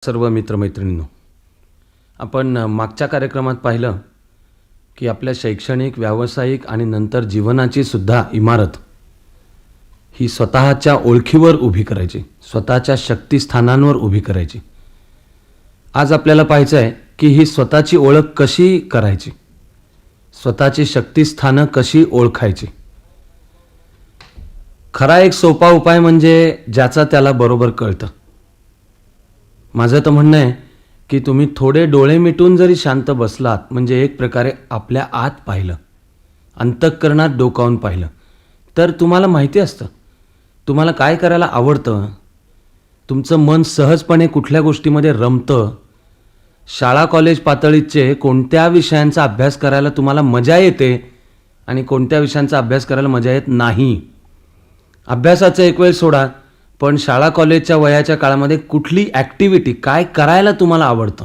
सर्व मित्रमैत्रिणींनो, आपण मागच्या कार्यक्रमात पाहिलं की आपल्या शैक्षणिक, व्यावसायिक आणि नंतर जीवनाची सुद्धा इमारत ही स्वतःच्या ओळखीवर उभी करायची, स्वतःच्या शक्तिस्थानांवर उभी करायची. आज आपल्याला पाहायचं आहे की ही स्वतःची ओळख कशी करायची, स्वतःची शक्तिस्थानं कशी ओळखायची. खरा एक सोपा उपाय म्हणजे ज्याचा त्याला बरोबर कळतं. माझं तर म्हणणं आहे की तुम्ही थोडे डोळे मिटून जरी शांत बसलात म्हणजे एक प्रकारे आपल्या आत पाहिलं, अंतःकरणात डोकावून पाहिलं, तर तुम्हाला माहिती असतं तुम्हाला काय करायला आवडतं, तुमचं मन सहजपणे कुठल्या गोष्टीमध्ये रमतं, शाळा कॉलेज पातळीचे कोणत्या विषयांचा अभ्यास करायला तुम्हाला मजा येते आणि कोणत्या विषयांचा अभ्यास करायला मजा येत नाही. अभ्यासाचं एक वेळ सोडा, पण शाळा कॉलेजच्या वयाच्या काळामध्ये कुठली ॲक्टिव्हिटी काय करायला तुम्हाला आवडतं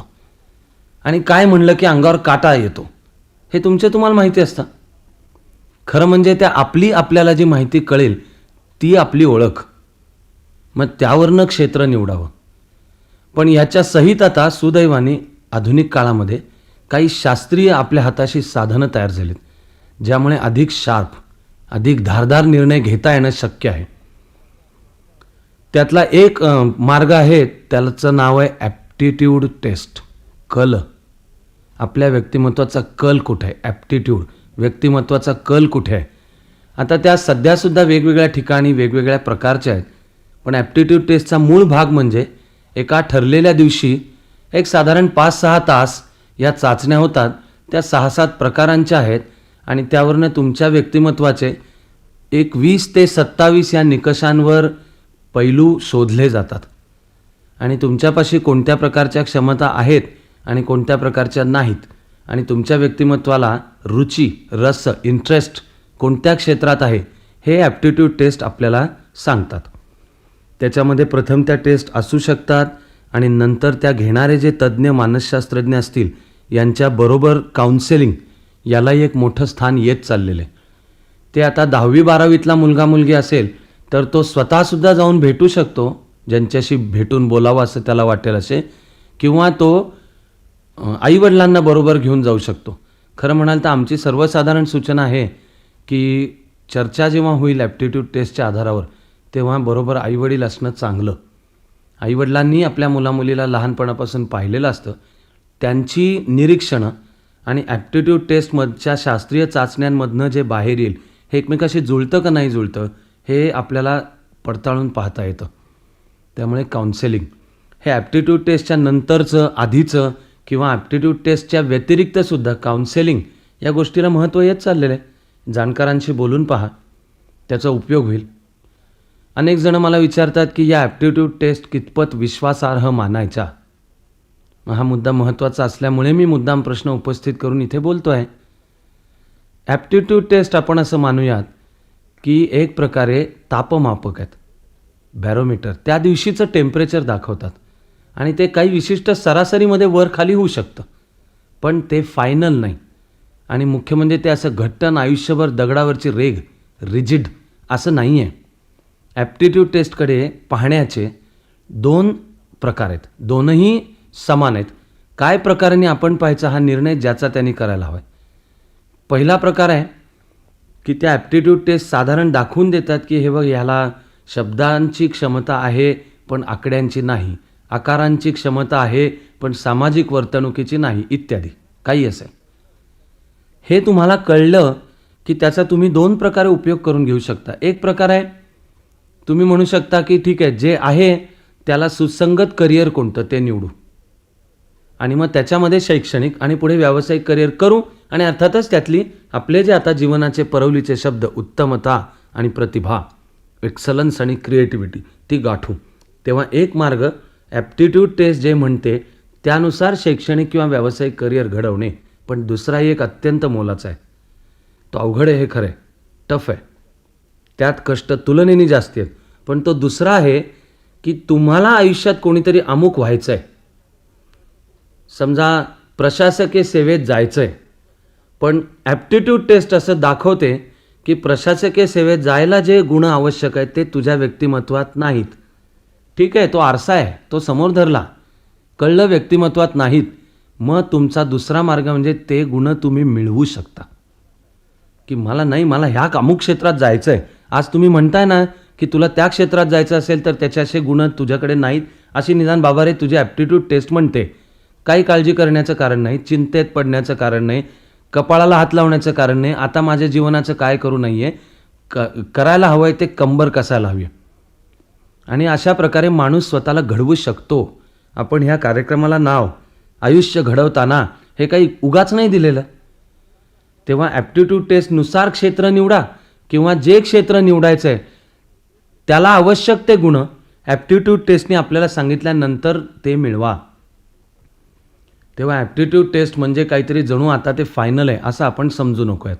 आणि काय म्हणलं की अंगावर काटा येतो हे तुम्हाला माहिती असतं. खरं म्हणजे त्या आपल्याला जी माहिती कळेल ती आपली ओळख. मग त्यावरनं क्षेत्र निवडावं. पण याच्या सहित आता सुदैवाने आधुनिक काळामध्ये काही शास्त्रीय आपल्या हाताशी साधनं तयार झालीत, ज्यामुळे अधिक शार्प, अधिक धारदार निर्णय घेता येणं शक्य आहे. त्यातला एक मार्ग आहे, त्याचं नाव आहे ॲप्टिट्यूड टेस्ट. कल, आपल्या व्यक्तिमत्वाचा कल कुठे आहे, ॲप्टिट्यूड, व्यक्तिमत्वाचा कल कुठे आहे. आता त्या सध्यासुद्धा वेगवेगळ्या ठिकाणी वेगवेगळ्या प्रकारच्या आहेत, पण ॲप्टिट्यूड टेस्टचा मूळ भाग म्हणजे एका ठरलेल्या दिवशी एक साधारण 5-6 तास या चाचण्या होतात. त्या 6-7 प्रकारांच्या आहेत आणि त्यावरनं तुमच्या व्यक्तिमत्वाचे एक 20 ते 27 या निकषांवर पैलू शोधले जातात आणि तुमच्यापाशी कोणत्या प्रकारच्या क्षमता आहेत आणि कोणत्या प्रकारच्या नाहीत आणि तुमच्या व्यक्तिमत्वाला रुची, रस, इंटरेस्ट कोणत्या क्षेत्रात आहे हे ॲप्टिट्यूड टेस्ट आपल्याला सांगतात. त्याच्यामध्ये प्रथम त्या टेस्ट असू शकतात आणि नंतर त्या घेणारे जे तज्ज्ञ मानसशास्त्रज्ञ असतील यांच्याबरोबर काउन्सेलिंग यालाही एक मोठं स्थान येत चाललेलं आहे. ते आता 10वी-12वीतला मुलगा मुलगी असेल तर तो स्वतःसुद्धा जाऊन भेटू शकतो, ज्यांच्याशी भेटून बोलावं असं त्याला वाटेल असे, किंवा तो आईवडिलांना बरोबर घेऊन जाऊ शकतो. खरं म्हणाल तर आमची सर्वसाधारण सूचना आहे की चर्चा जेव्हा होईल ॲप्टिट्यूड टेस्टच्या आधारावर तेव्हा बरोबर आईवडील असणं चांगलं. आईवडिलांनी आपल्या मुलामुलीला लहानपणापासून पाहिलेलं असतं, त्यांची निरीक्षणं आणि ॲप्टिट्यूड टेस्टमधच्या शास्त्रीय चाचण्यांमधनं जे बाहेर येईल हे एकमेकाशी जुळतं का नाही जुळतं हे आपल्याला पडताळून पाहता येतं. त्यामुळे काउन्सेलिंग हे ॲप्टिट्यूड टेस्टच्या नंतरचं, आधीचं किंवा ॲप्टिट्यूड टेस्टच्या व्यतिरिक्तसुद्धा काउन्सेलिंग या गोष्टीला महत्त्व येत चाललेलं आहे. जाणकारांशी बोलून पहा, त्याचा उपयोग होईल. अनेक जणं मला विचारतात की या ॲप्टिट्यूड टेस्ट कितपत विश्वासार्ह मानायचा. हा मुद्दा महत्त्वाचा असल्यामुळे मी मुद्दाम प्रश्न उपस्थित करून इथे बोलतो आहे. ॲप्टिट्यूड टेस्ट आपण असं मानूयात की एक प्रकारे तापमापक आहेत, बॅरोमीटर. त्या दिवशीचं टेम्परेचर दाखवतात आणि ते काही विशिष्ट सरासरीमध्ये वर खाली होऊ शकतं, पण ते फायनल नाही. आणि मुख्य म्हणजे ते असं घट्टन आयुष्यभर दगडावरची रेघ, रिजिड असं नाही आहे. ॲप्टिट्यूड टेस्टकडे पाहण्याचे 2 प्रकार आहेत, दोनही समान आहेत. काय प्रकाराने आपण पाहायचा हा निर्णय ज्याचा त्यांनी करायला हवा आहे. पहिला प्रकार आहे की त्या ॲप्टिट्यूड टेस्ट साधारण दाखवून देतात की हे बघ, ह्याला शब्दांची क्षमता आहे पण आकड्यांची नाही, आकारांची क्षमता आहे पण सामाजिक वर्तणुकीची नाही, इत्यादी काही असेल. हे तुम्हाला कळलं की त्याचा तुम्ही 2 प्रकारे उपयोग करून घेऊ शकता. एक प्रकार आहे, तुम्ही म्हणू शकता की ठीक आहे, जे आहे त्याला सुसंगत करिअर कोणतं ते निवडू आणि मग त्याच्यामध्ये शैक्षणिक आणि पुढे व्यावसायिक करिअर करू आणि अर्थातच त्यातली आपले जे आता जीवनाचे परवलीचे शब्द उत्तमता आणि प्रतिभा, एक्सलन्स आणि क्रिएटिव्हिटी ती गाठू. तेव्हा एक मार्ग ॲप्टिट्यूड टेस्ट जे म्हणते त्यानुसार शैक्षणिक किंवा व्यावसायिक करिअर घडवणे. पण दुसराही एक अत्यंत मोलाचा आहे, तो अवघड आहे, हे खरं आहे, टफ आहे, त्यात कष्ट तुलनेने जास्ती आहेत. पण तो दुसरा आहे की तुम्हाला आयुष्यात कोणीतरी अमुक व्हायचं आहे. समजा प्रशासकीय सेवेत जायचं आहे, पण ॲप्टिट्यूड टेस्ट असं दाखवते की प्रशासकीय सेवेत जायला जे गुण आवश्यक आहेत ते तुझ्या व्यक्तिमत्वात नाहीत. ठीक आहे, तो आरसा आहे, तो समोर धरला, कळलं व्यक्तिमत्वात नाहीत, मग तुमचा दुसरा मार्ग म्हणजे ते गुण तुम्ही मिळवू शकता. की मला ह्या अमुक क्षेत्रात जायचं आहे. आज तुम्ही म्हणताय ना की तुला त्या क्षेत्रात जायचं असेल तर त्याचे असे गुण तुझ्याकडे नाहीत, अशी निदान बाबा रे तुझी ॲप्टिट्यूड टेस्ट म्हणते. काही काळजी करण्याचं कारण नाही, चिंतेत पडण्याचं कारण नाही, कपाळाला हात लावण्याचं कारण नाही. आता माझ्या जीवनाचं काय करू नाही आहे, करायला हवं आहे ते कंबर कसायला हवी. आणि अशा प्रकारे माणूस स्वतःला घडवू शकतो. आपण ह्या कार्यक्रमाला नाव आयुष्य घडवताना हे काही उगाच नाही दिलेलं. तेव्हा ॲप्टिट्यूड टेस्टनुसार क्षेत्र निवडा किंवा जे क्षेत्र निवडायचं आहे त्याला आवश्यक ते गुण ॲप्टिट्यूड टेस्टने आपल्याला सांगितल्यानंतर ते मिळवा. तेव्हा ॲप्टिट्यूड टेस्ट म्हणजे काहीतरी जणू आता ते फायनल आहे असं आपण समजू नको आहेत.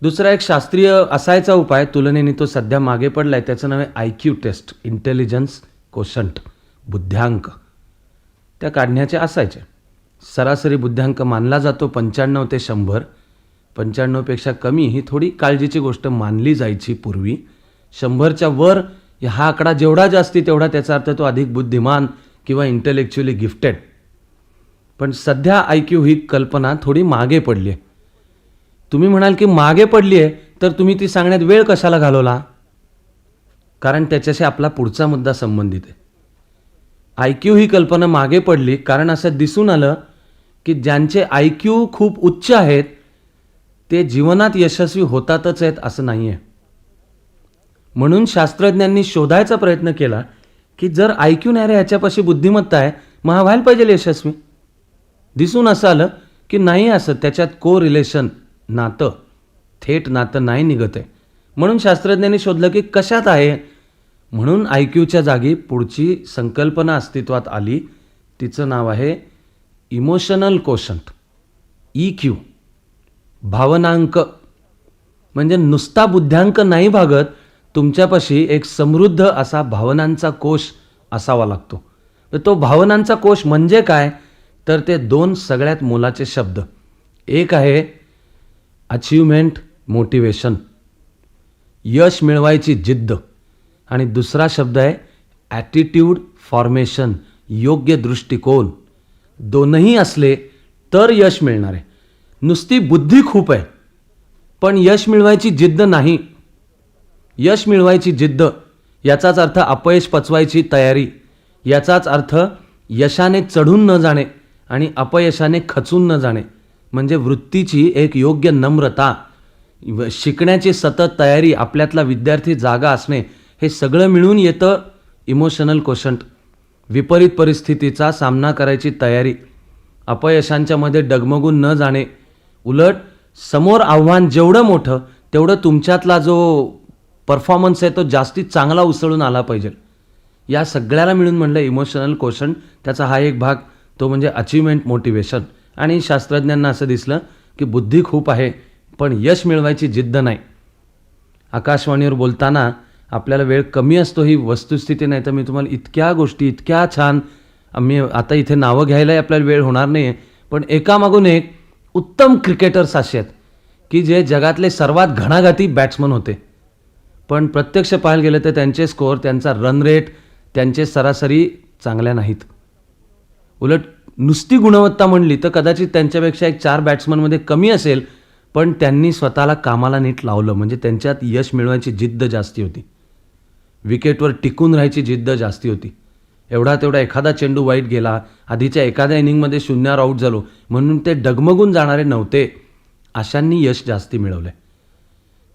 दुसरा एक शास्त्रीय असायचा उपाय तुलनेने तो सध्या मागे पडला आहे, त्याचं नाव आहे IQ टेस्ट, इंटेलिजन्स कोशंट, बुद्ध्यांक. त्या काढण्याचे असायचे. सरासरी बुद्ध्यांक मानला जातो 95 ते 100. 95पेक्षा कमी ही थोडी काळजीची गोष्ट मानली जायची पूर्वी. 100च्या वर हा आकडा जेवढा जास्ती तेवढा त्याचा अर्थ तो अधिक बुद्धिमान किंवा इंटेलेक्च्युअली गिफ्टेड. पण सध्या IQ ही कल्पना थोडी मागे पडली आहे. तुम्ही म्हणाल की मागे पडली आहे तर तुम्ही ती सांगण्यात वेळ कशाला घालवला, कारण त्याच्याशी आपला पुढचा मुद्दा संबंधित आहे. IQ ही कल्पना मागे पडली कारण असं दिसून आलं की ज्यांचे IQ खूप उच्च आहेत ते जीवनात यशस्वी होतातच आहेत असं नाही आहे. म्हणून शास्त्रज्ञांनी शोधायचा प्रयत्न केला की जर IQ नाही रे ह्याच्यापाशी बुद्धिमत्ता आहे मग हा व्हायला पाहिजे यशस्वी. दिसून असं आलं की नाही, असं त्याच्यात कोरिलेशन, नातं, थेट नातं नाही निघत आहे. म्हणून शास्त्रज्ञांनी शोधलं की कशात आहे. म्हणून IQच्या जागी पुढची संकल्पना अस्तित्वात आली, तिचं नाव आहे इमोशनल कोशंट, EQ, भावनांक. म्हणजे नुसता बुद्ध्यांक नाही भागत, तुमच्यापाशी एक समृद्ध असा भावनांचा कोश असावा लागतो. तर तो भावनांचा कोश म्हणजे काय, तर ते दोन सगळ्यात मोलाचे शब्द. एक आहे अचीवमेंट मोटिवेशन, यश मिळवायची जिद्द, आणि दुसरा शब्द आहे ॲटिट्यूड फॉर्मेशन, योग्य दृष्टिकोन. दोनही असले तर यश मिळणार आहे. नुसती बुद्धी खूप आहे पण यश मिळवायची जिद्द नाही. यश मिळवायची जिद्द याचाच अर्थ अपयश पचवायची तयारी, याचाच अर्थ यशाने चढून न जाणे आणि अपयशाने खचून न जाणे. म्हणजे वृत्तीची एक योग्य नम्रता, शिकण्याची सतत तयारी, आपल्यातला विद्यार्थी जागा असणे, हे सगळं मिळून येतं इमोशनल कोशंट. विपरीत परिस्थितीचा सामना करायची तयारी, अपयशांच्या मध्ये डगमगून न जाणे. उलट समोर आव्हान जेवढं मोठं तेवढं तुमच्यातला जो परफॉर्मन्स आहे तो जास्ती चांगला उसळून आला पाहिजे. या सगळ्याला मिळून म्हणलं इमोशनल कोशंट. त्याचा हा एक भाग तो म्हणजे अचीवमेंट मोटिवेशन. आणि शास्त्रज्ञांना असं दिसलं की बुद्धी खूप आहे पण यश मिळवायची जिद्द नाही. आकाशवाणीवर बोलताना आपल्याला वेळ कमी असतो ही वस्तुस्थिती, नाही तर मी तुम्हाला इतक्या गोष्टी इतक्या छान, आम्ही आता इथे नावं घ्यायलाही आपल्याला वेळ होणार नाही आहे, पण एकामागून एक उत्तम क्रिकेटर्स असे आहेत की जे जगातले सर्वात घणाघाती बॅट्समन होते, पण प्रत्यक्ष पाहायला गेलं तर त्यांचे स्कोअर, त्यांचा रन रेट, त्यांचे सरासरी चांगल्या नाहीत. उलट नुसती गुणवत्ता म्हणली तर कदाचित त्यांच्यापेक्षा एक 4 बॅट्समनमध्ये कमी असेल, पण त्यांनी स्वतःला कामाला नीट लावलं म्हणजे त्यांच्यात यश मिळवायची जिद्द जास्ती होती, विकेटवर टिकून राहायची जिद्द जास्ती होती. एवढा तेवढा एखादा चेंडू वाईट गेला, आधीच्या एखाद्या इनिंगमध्ये 0 आऊट झालो म्हणून ते डगमगून जाणारे नव्हते, अशांनी यश जास्ती मिळवलं.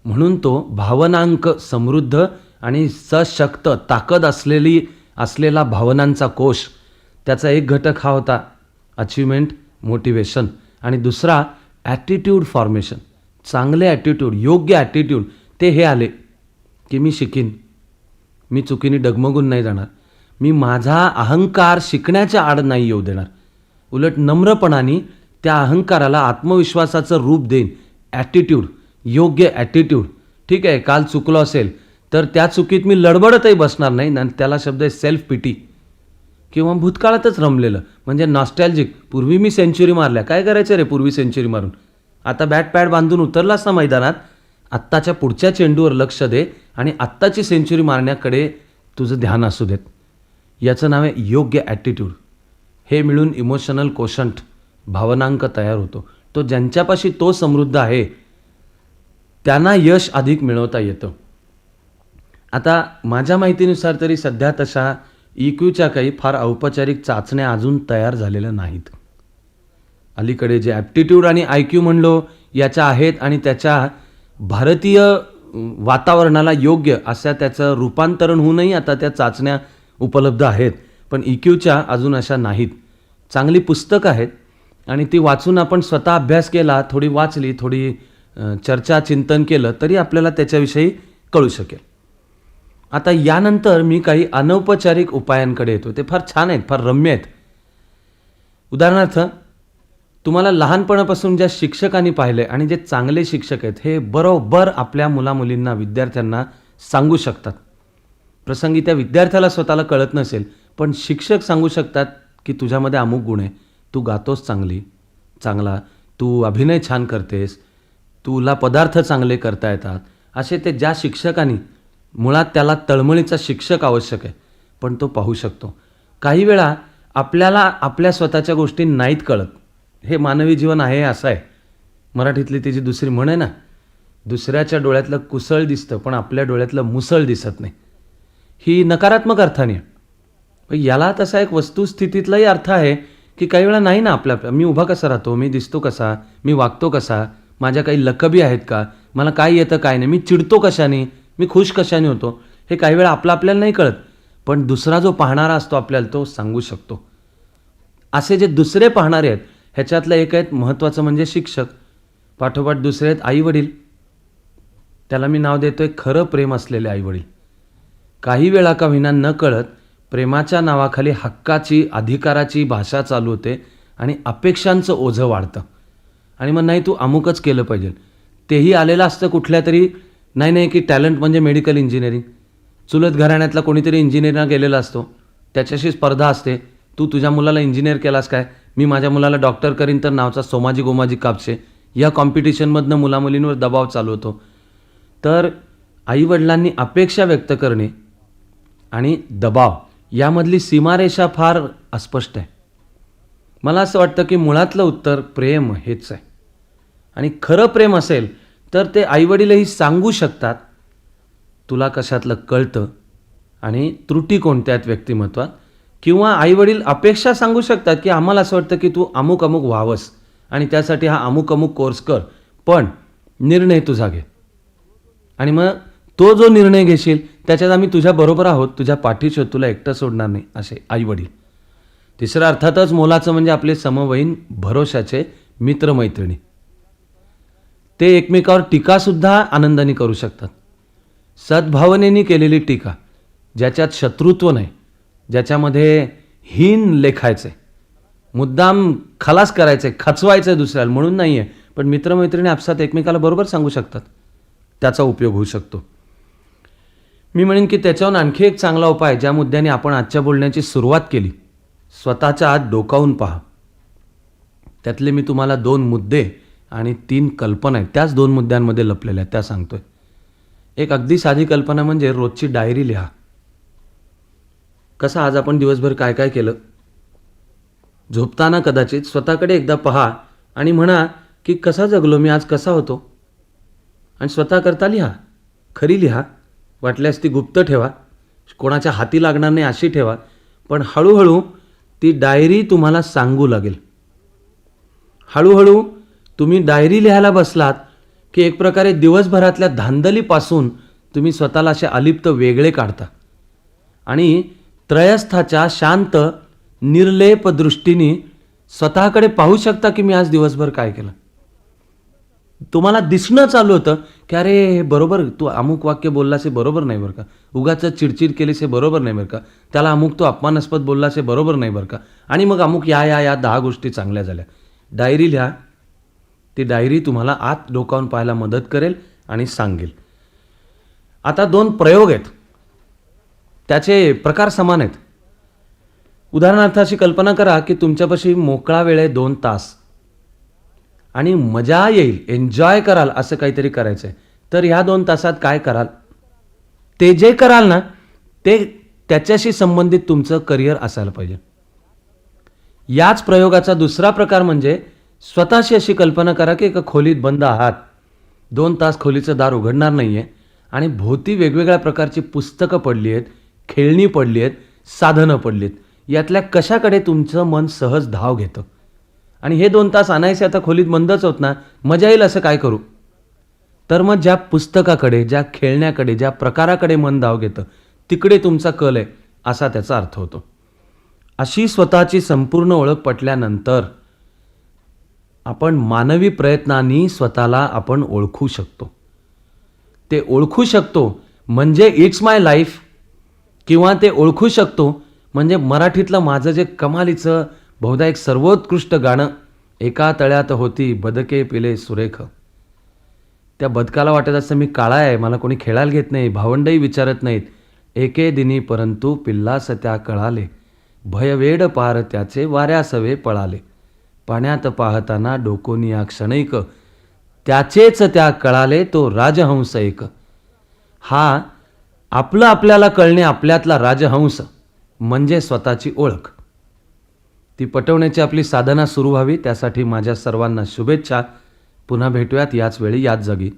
म्हणून तो भावनांक समृद्ध आणि सशक्त ताकद असलेला भावनांचा कोश, त्याचा एक घटक हा होता अचीवमेंट मोटिवेशन, आणि दुसरा ॲटिट्यूड फॉर्मेशन, चांगले ॲटिट्यूड, योग्य ॲटिट्यूड. ते हे आले की मी शिकीन, मी चुकीने डगमगून नाही जाणार, मी माझा अहंकार शिकण्याच्या आड नाही येऊ देणार, उलट नम्रपणाने त्या अहंकाराला आत्मविश्वासाचं रूप देईन. ॲटिट्यूड, योग्य ॲटिट्यूड. ठीक आहे, काल चुकलो असेल तर त्या चुकीत मी लडबडतही बसणार नाही, आणि त्याला शब्द आहे सेल्फ पिटी, किंवा भूतकाळातच रमलेलं म्हणजे नॉस्टॅल्जिक. पूर्वी मी सेंचुरी मारल्या, काय करायचं रे पूर्वी सेंचुरी मारून, आता बॅट पॅड बांधून उतरलास ना मैदानात, आत्ताच्या पुढच्या चेंडूवर लक्ष दे आणि आत्ताची सेंचुरी मारण्याकडे तुझं ध्यान असू देत. याचं नाव आहे योग्य ॲटिट्यूड. हे मिळून इमोशनल कोशंट भावनांक तयार होतो. तो ज्यांच्यापाशी तो समृद्ध आहे त्यांना यश अधिक मिळवता येतं. आता माझ्या माहितीनुसार तरी सध्या तशा EQच्या काही फार औपचारिक चाचण्या अजून तयार झालेल्या नाहीत. अलीकडे जे ॲप्टिट्यूड आणि IQ म्हणलो याच्या आहेत आणि त्याच्या भारतीय वातावरणाला योग्य अशा त्याचं रूपांतरण होऊनही आता त्या चाचण्या उपलब्ध आहेत, पण EQच्या अजून अशा नाहीत. चांगली पुस्तकं आहेत आणि ती वाचून आपण स्वतः अभ्यास केला, थोडी वाचली, थोडी चर्चा चिंतन केलं तरी आपल्याला त्याच्याविषयी कळू शकेल. आता यानंतर मी काही अनौपचारिक उपायांकडे येतो. ते फार छान आहेत, फार रम्य आहेत. उदाहरणार्थ, तुम्हाला लहानपणापासून ज्या शिक्षकांनी पाहिले आणि जे चांगले शिक्षक आहेत हे बरोबर आपल्या मुलामुलींना, विद्यार्थ्यांना सांगू शकतात. प्रसंगी त्या विद्यार्थ्याला स्वतःला कळत नसेल, पण शिक्षक सांगू शकतात की तुझ्यामध्ये अमुक गुण आहे, तू गातोस चांगला, तू अभिनय छान करतेस, तुला पदार्थ चांगले करता येतात. असे ते ज्या शिक्षकांनी, मुळात त्याला तळमळीचा शिक्षक आवश्यक आहे, पण तो पाहू शकतो. काही वेळा आपल्याला आपल्या स्वतःच्या गोष्टी नाहीत कळत. हे मानवी जीवन आहे, असं आहे. मराठीतली तिची दुसरी म्हण आहे ना, दुसऱ्याच्या डोळ्यातलं कुसळ दिसतं पण आपल्या डोळ्यातलं मुसळ दिसत नाही. ही नकारात्मक अर्थाने आहे. पण याला तसा एक वस्तुस्थितीतलाही अर्थ आहे की काही वेळा नाही ना आपल्या, मी उभा कसा राहतो, मी दिसतो कसा, मी वागतो कसा, माझ्या काही लकबी आहेत का, मला काय येतं काय नाही, मी चिडतो कशाने, मी खुश कशाने होतो, हे काही वेळा आपल्याला नाही कळत. पण दुसरा जो पाहणारा असतो आपल्याला तो सांगू शकतो. असे जे दुसरे पाहणारे आहेत ह्याच्यातलं एक आहेत महत्त्वाचं म्हणजे शिक्षक. पाठोपाठ दुसरे आहेत आईवडील. त्याला मी नाव देतोय खरं प्रेम असलेले आईवडील. काही वेळा का विना न कळत प्रेमाच्या नावाखाली हक्काची, अधिकाराची भाषा चालू होते आणि अपेक्षांचं ओझं वाढतं. आणि मग नाही तू अमुकच केलं पाहिजे. तेही आलेलं असतं कुठल्या तरी, नाही की टॅलेंट म्हणजे मेडिकल इंजिनिअरिंग. चुलत घराण्यातला कोणीतरी इंजिनिअरिंगला गेलेला असतो, त्याच्याशी स्पर्धा असते, तू तुझ्या मुलाला इंजिनियर केलास काय, मी माझ्या मुलाला डॉक्टर करीन तर नावचा सोमाजी गोमाजी कापसे. या कॉम्पिटिशनमधनं मुलामुलींवर दबाव चालू होतो. तर आईवडिलांनी अपेक्षा व्यक्त करणे आणि दबाव यामधली सीमारेषा फार अस्पष्ट आहे. मला असं वाटतं की मुळातलं उत्तर प्रेम हेच आहे. आणि खरं प्रेम असेल तर ते आईवडीलही सांगू शकतात, तुला कशातलं कळतं आणि त्रुटी कोणत्या आहेत व्यक्तिमत्वात. किंवा आईवडील अपेक्षा सांगू शकतात की आम्हाला असं वाटतं की तू अमुक व्हावंस आणि त्यासाठी हा अमुक कोर्स कर, पण निर्णय तुझा घे. आणि मग तो जो निर्णय घेशील त्याच्यात आम्ही तुझ्याबरोबर आहोत, तुझ्या पाठीशी आहोत, तुला एकटं सोडणार नाही, असे आईवडील. तिसरं अर्थातच मोलाचं म्हणजे आपले समवयीन भरोशाचे मित्रमैत्रिणी. ते एकमेकावर टीकासुद्धा आनंदाने करू शकतात. सद्भावनेने केलेली टीका, ज्याच्यात शत्रुत्व नाही, ज्याच्यामध्ये हीन लेखायचं आहे, मुद्दाम खलास करायचं आहे, खचवायचं आहे दुसऱ्याला म्हणून नाही आहे, पण मित्रमैत्रिणी आपसात एकमेकाला बरोबर सांगू शकतात, त्याचा उपयोग होऊ शकतो. मी म्हणेन की त्याच्याहून आणखी एक चांगला उपाय, ज्या मुद्द्याने आपण आजच्या बोलण्याची सुरुवात केली, स्वतःच्या आत डोकावून पहा. त्यातले मी तुम्हाला 2 मुद्दे आणि 3 कल्पना आहेत, त्याच 2 मुद्द्यांमध्ये लपलेल्या आहेत, त्या सांगतोय. एक अगदी साधी कल्पना म्हणजे रोजची डायरी लिहा. कसं आज आपण दिवसभर काय काय केलं. झोपताना कदाचित स्वतःकडे एकदा पहा आणि म्हणा की कसा जगलो मी आज, कसा होतो, आणि स्वतःकरता लिहा. खरी लिहा, वाटल्यास ती गुप्त ठेवा, कोणाच्या हाती लागणार नाही अशी ठेवा, पण हळूहळू ती डायरी तुम्हाला सांगू लागेल. हळूहळू तुम्ही डायरी लिहायला बसलात की एक प्रकारे दिवसभरातल्या धांदलीपासून तुम्ही स्वतःला असे अलिप्त वेगळे काढता आणि त्रयस्थाच्या शांत निर्लेप दृष्टीने स्वतःकडे पाहू शकता की मी आज दिवसभर काय केलं. तुम्हाला दिसणं चालू होतं की अरे हे बरोबर, तू अमुक वाक्य बोललास हे बरोबर नाही बरं का, उगाच चिडचिड केलीस हे बरोबर नाही बरं का, त्याला अमुक तो अपमानास्पद बोललास हे बरोबर नाही बरं का, आणि मग अमुक या 10 गोष्टी चांगल्या झाल्या. डायरी लिहा. ती डायरी तुम्हाला आत डोकावून पाहायला मदत करेल आणि सांगेल. आता 2 प्रयोग आहेत, त्याचे प्रकार समान आहेत. उदाहरणार्थ अशी कल्पना करा की तुमच्यापाशी मोकळा वेळ आहे 2 तास आणि मजा येईल, एन्जॉय कराल असं काहीतरी करायचं आहे. तर ह्या 2 तासात काय कराल, ते जे कराल ना ते त्याच्याशी संबंधित तुमचं करिअर असायला पाहिजे. याच प्रयोगाचा दुसरा प्रकार म्हणजे स्वतःशी अशी कल्पना करा की एका खोलीत बंद आहात, 2 तास खोलीचं दार उघडणार नाही आहे आणि भोवती वेगवेगळ्या प्रकारची पुस्तकं पडली आहेत, खेळणी पडली आहेत, साधनं पडली आहेत. यातल्या कशाकडे तुमचं मन सहज धाव घेतं आणि हे 2 तास आणायचे आता खोलीत बंदच होत ना, मजा येईल असं काय करू? तर मग ज्या पुस्तकाकडे, ज्या खेळण्याकडे, ज्या प्रकाराकडे मन धाव घेतं, तिकडे तुमचा कल आहे, असा त्याचा अर्थ होतो. अशी स्वतःची संपूर्ण ओळख पटल्यानंतर आपण मानवी प्रयत्नांनी स्वतःला आपण ओळखू शकतो. ते ओळखू शकतो म्हणजे इट्स माय लाईफ, किंवा ते ओळखू शकतो म्हणजे मराठीतलं माझं जे कमालीचं बहुधा एक सर्वोत्कृष्ट गाणं, एका तळ्यात होती बदके पिले सुरेख. त्या बदकाला वाटत असतं मी काळा आहे, मला कोणी खेळायला घेत नाही, भावंडही विचारत नाहीत. एके दिनी परंतु पिल्लास त्या कळाले, भयवेड पार त्याचे वाऱ्यासवे पळाले. पाण्यात पाहताना डोकोनी या क्षणैक, त्याचेच त्या कळाले तो राजहंस एक. हा आपलं आपल्याला कळणे, आपल्यातला राजहंस म्हणजे स्वतःची ओळख. ती पटवण्याची आपली साधना सुरू व्हावी, त्यासाठी माझ्या सर्वांना शुभेच्छा. पुन्हा भेटूयात याच वेळी याच जागी.